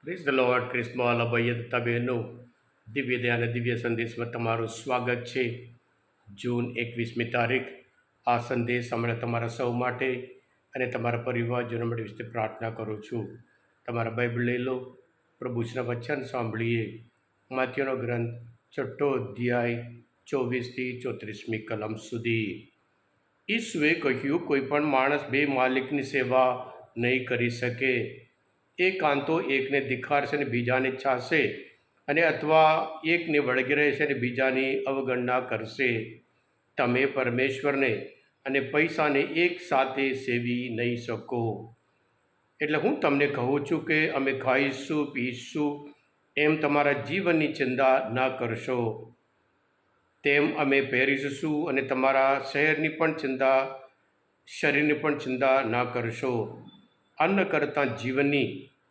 Praise the lord. ક્રિસ્મોલ અભય તથા બહેનો, દિવ્ય દયા અને દિવ્ય સંદેશમાં તમારું સ્વાગત છે. જૂન 21મી તારીખ. આ સંદેશ હમણાં તમારા સૌ માટે અને તમારા પરિવારજનો માટે વિશે પ્રાર્થના કરું છું. તમારા બાઇબલ લઈ લો, પ્રભુના વચન સાંભળીએ. માથ્યુનો ગ્રંથ 6 અધ્યાય 24થી 34મી કલમ સુધી. ઈસુએ કહ્યું, કોઈ પણ માણસ બે માલિકની સેવા નહીં કરી શકે. એક કાં તો એકને ધિક્કારશે અને બીજાને ચાહશે, અને અથવા એકને વળગી રહેશે અને બીજાની અવગણના કરશે. તમે પરમેશ્વરને અને પૈસાને એક સાથે સેવી નહીં શકો. એટલે હું તમને કહું છું કે અમે ખાઈશું પીશું એમ તમારા જીવનની ચિંતા ના કરશો, તેમ અમે પહેરીશું અને તમારા શરીરની પણ ચિંતા ના કરશો. અન્ન કરતાં જીવનની,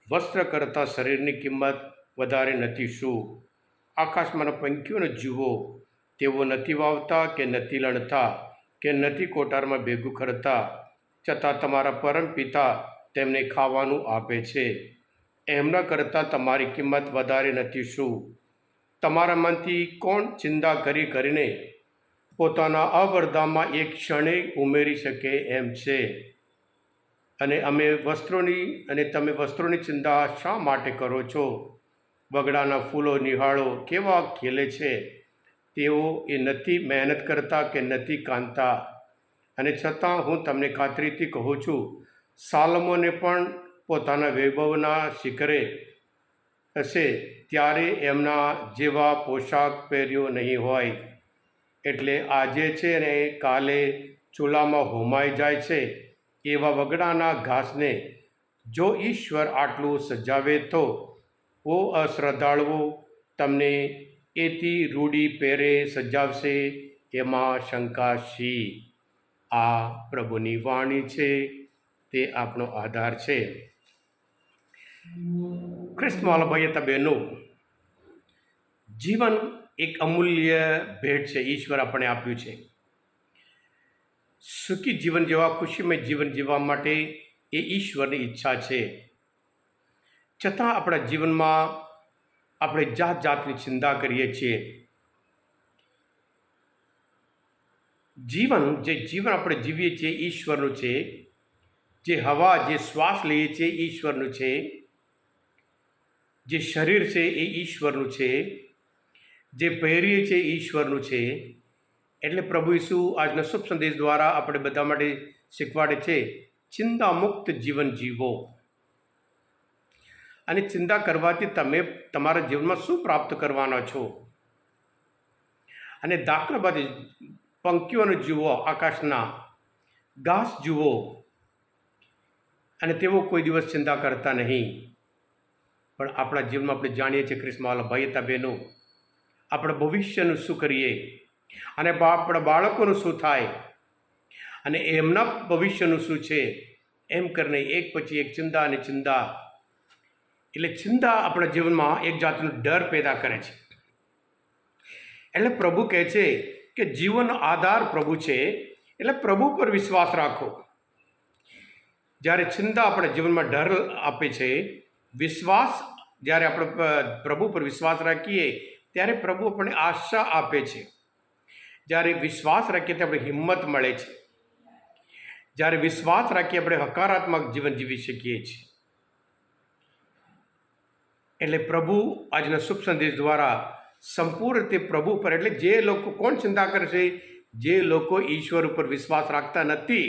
વસ્ત્ર કરતાં શરીરની કિંમત વધારે નથી શું? આકાશમાંના પંખીઓને જુઓ, તેઓ નથી વાવતા કે નથી લણતા કે નથી કોઠારમાં ભેગું કરતા, છતાં તમારા પરમ પિતા તેમને ખાવાનું આપે છે. એમના કરતાં તમારી કિંમત વધારે નથી શું? તમારામાંથી કોણ ચિંતા કરીને પોતાના અવરદામાં એક ક્ષણે ઉમેરી શકે એમ છે? અને તમે વસ્ત્રોની ચિંતા શા માટે કરો છો? બગડાના ફૂલો નિહાળો, કેવા ખીલે છે. તેઓ નથી મહેનત કરતા કે નથી કાંતા. અને છતાં હું તમને ખાતરીથી કહું છું, સાલમોને પણ પોતાના વૈભવના શિખરે હશે ત્યારે એમના જેવા પોશાક પહેર્યો નહીં હોય. એટલે આજે છે ને કાલે ચૂલામાં હોમાઈ જાય છે એવા વગડાના ઘાસને જો ઈશ્વર આટલું સજાવે તો ઓ અશ્રદ્ધાળુઓ તમને એથી રૂડી પહેરે સજાવશે એમાં શંકા શી? આ પ્રભુની વાણી છે, તે આપણો આધાર છે. ખ્રિસ્તમાં ભાઈ બહેનો, જીવન એક અમૂલ્ય ભેટ છે, ઈશ્વર આપણે આપ્યું છે. સુખી જીવન જેવા ખુશીમય જીવન જીવવા માટે એ ઈશ્વરની ઈચ્છા છે. છતાં આપણા જીવનમાં આપણે જાત જાતની ચિંતા કરીએ છીએ. જે જીવન આપણે જીવીએ છીએ ઈશ્વરનું છે. જે હવા, જે શ્વાસ લઈએ છીએ ઈશ્વરનું છે. જે શરીર છે એ ઈશ્વરનું છે. જે પહેરીએ છીએ ઈશ્વરનું છે. એટલે પ્રભુ ઈસુ આજના શુભ સંદેશ દ્વારા આપણે બધા માટે શીખવાડે છે, ચિંતા મુક્ત જીવન જીવો. અને ચિંતા કરવાથી તમે તમારા જીવનમાં શું પ્રાપ્ત કરવાના છો? અને દાખલા બાદ પંખીઓને જુઓ, આકાશના ઘાસ જુઓ, અને તેઓ કોઈ દિવસ ચિંતા કરતા નહીં. પણ આપણા જીવનમાં આપણે જાણીએ છીએ ખ્રિસ્તમાં ભાઈ બહેનો, આપણા ભવિષ્યનું શું કરીએ, અને આપણા બાળકોનું શું થાય, અને એમના ભવિષ્યનું શું છે, એમ કરીને એક પછી એક ચિંતા અને ચિંતા. એટલે ચિંતા આપણા જીવનમાં એક જાતનો ડર પેદા કરે છે. એટલે પ્રભુ કહે છે કે જીવનનો આધાર પ્રભુ છે, એટલે પ્રભુ પર વિશ્વાસ રાખો. જ્યારે ચિંતા આપણા જીવનમાં ડર આપે છે, જ્યારે આપણે પ્રભુ પર વિશ્વાસ રાખીએ ત્યારે પ્રભુ આપણને આશા આપે છે. જ્યારે વિશ્વાસ રાખીએ ત્યારે આપણે હિંમત મળે છે. જ્યારે વિશ્વાસ રાખીએ આપણે હકારાત્મક જીવન જીવી શકીએ છીએ. એટલે પ્રભુ આજના શુભ સંદેશ દ્વારા સંપૂર્ણ રીતે પ્રભુ પર, એટલે જે લોકો કોણ ચિંતા કરશે? જે લોકો ઈશ્વર ઉપર વિશ્વાસ રાખતા નથી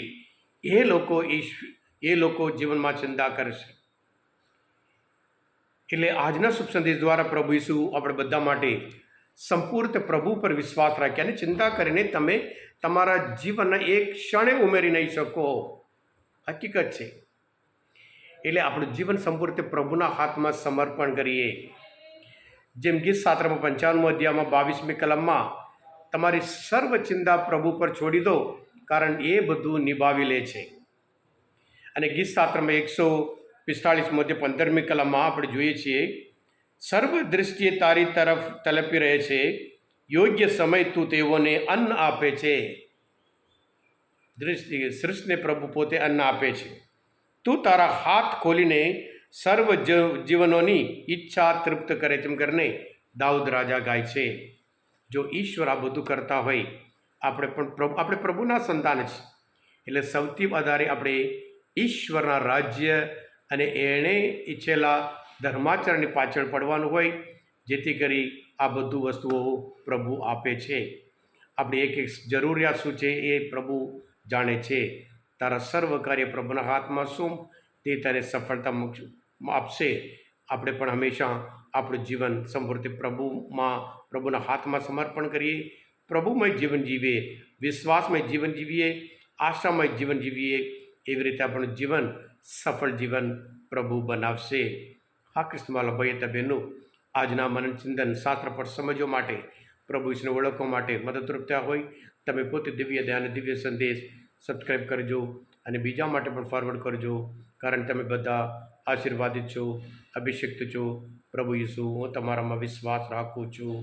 એ લોકો જીવનમાં ચિંતા કરશે. એટલે આજના શુભ સંદેશ દ્વારા પ્રભુ ઈસુ આપણે બધા માટે સંપૂર્ણ પ્રભુ પર વિશ્વાસ રાખી અને ચિંતા કરીને તમે તમારા જીવનના એક ક્ષણે ઉમેરી નહીં શકો. હકીકત છે. એટલે આપણું જીવન સંપૂર્ણ પ્રભુના હાથમાં સમર્પણ કરીએ. જેમ ગીત શાસ્ત્રમાં 95 અધ્યાયમાં 22મી કલમમાં, તમારી સર્વ ચિંતા પ્રભુ પર છોડી દો, કારણ એ બધું નિભાવી લે છે. અને ગીત શાસ્ત્રમાં 145 અધ્યાય 15મી કલમમાં આપણે જોઈએ છીએ, સર્વ દૃષ્ટિએ તારી તરફ તલપી રહે છે, યોગ્ય સમય તું તેઓને અન્ન આપે છે. સૃષ્ટિને પ્રભુ પોતે અન્ન આપે છે. તું તારા હાથ ખોલીને સર્વ જીવનોની ઈચ્છા તૃપ્ત કરે તેમ કરીને દાઉદ રાજા ગાય છે. જો ઈશ્વર આ બધું કરતા હોય, આપણે પ્રભુના સંતાન છે, એટલે સૌથી વધારે આપણે ઈશ્વરના રાજ્ય અને એણે ઈચ્છેલા ધર્માચરણની પાછળ પડવાનું હોય, જેથી કરી આ બધું વસ્તુઓ પ્રભુ આપે છે. આપણી એક એક જરૂરિયાત શું છે એ પ્રભુ જાણે છે. તારા સર્વ કાર્ય પ્રભુના હાથમાં શું તે તને સફળતા આપશે. આપણે પણ હંમેશા આપણું જીવન સંપૂર્ણ પ્રભુના હાથમાં સમર્પણ કરીએ, પ્રભુમય જીવન જીવીએ, વિશ્વાસમય જીવન જીવીએ, આશામય જીવન જીવીએ. એવી રીતે આપણું જીવન સફળ જીવન પ્રભુ બનાવશે. હા ક્રિસ્તમાલા ભાઈ હતા બહેનો, આજના મનન ચિંતન શાસ્ત્ર પર સમજવા માટે, પ્રભુ ઈશ્વરને ઓળખવા માટે મદદરૂપ થયા હોય, તમે પોતે દિવ્ય ધ્યાન દિવ્ય સંદેશ સબસ્ક્રાઈબ કરજો અને બીજા માટે પણ ફોરવર્ડ કરજો, કારણ તમે બધા આશીર્વાદિત છો, અભિષિક્ત છો. પ્રભુ ઈસુ, હું તમારામાં વિશ્વાસ રાખું છું.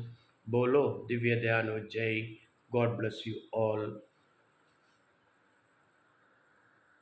બોલો દિવ્ય દયાનો જય. God bless you all.